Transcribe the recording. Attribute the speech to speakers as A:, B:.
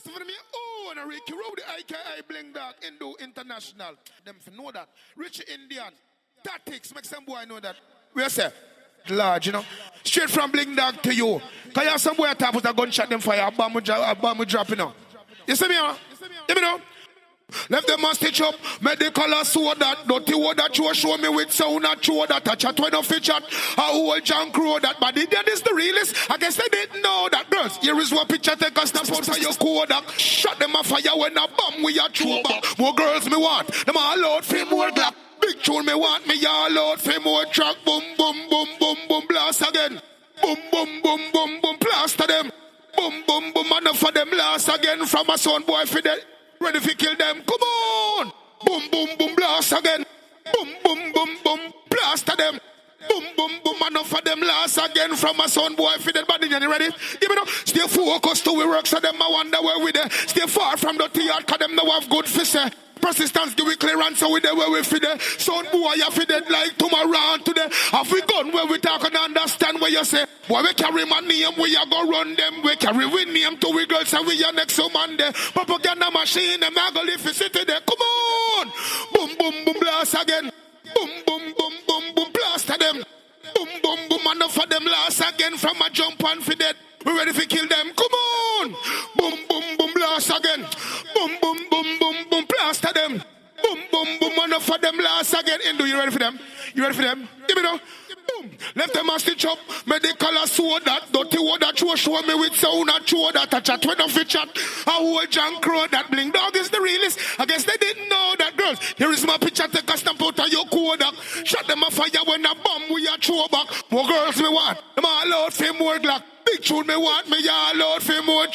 A: massive for me. Oh, and a Ricky Rowdy, aka Bling Dog, Indo International. Them for know that. Rich Indian. Tactics, make some boy know that. We say, large, you know. Straight from Bling Dog to you. Cause you have some boy at top with a gunshot them fire, a bomb drop, you know. You see me, huh? You know? Left them a stitch up, medical so that dirty word that you show me with sound that you that a chat when of chat a whole junk crow that body that is the realest. I guess they didn't know that girls. Here is what picture take a snap out for your Kodak. Shut them a fire when a bomb we a throw back. More girls me want, them all out for more clap. Big tune me want me all out for more track. Boom boom boom boom boom blast again. Boom boom boom boom boom plaster them. Boom boom boom enough for them blast again from a son boy for them. Ready to kill them, come on! Boom, boom, boom, blast again. Boom, boom, boom, boom, blast at them. Boom, boom, boom, enough for them last again from a son boy for the body. You ready? Give me no. Stay focused to we work so them I wonder where we there. Stay far from the yard cause them now have good fish. Persistence give we clearance so we there where we fit there. Son boy you fit dead like tomorrow today. Have we gone where we talk and understand what you say? Boy we carry my name, we a go run them. We carry we name to we girls and we are next to Monday. Propaganda machine and I go live in city there. Come on! Boom boom boom blast again. Boom boom boom boom boom blast at them. Boom boom boom enough for them last again from a jump and for dead. We ready to kill them. Come on! Boom boom boom blast again. Boom boom boom boom boom blast at them. Boom boom boom enough for them last again. Indo, you ready for them? You ready for them? Give me now. Boom. Left them a stitch up. Medical so that dirty word that you show me with sound that you that a chat when of it chat. A whole junk crow that Bling Dog is the realest. I guess they didn't know that girls. Here is my picture take a stamp out of your Kodak. Shut them a fire when a bomb we a throw back. More girls me want. Them all out for more Glock. Big tune me want me all out for more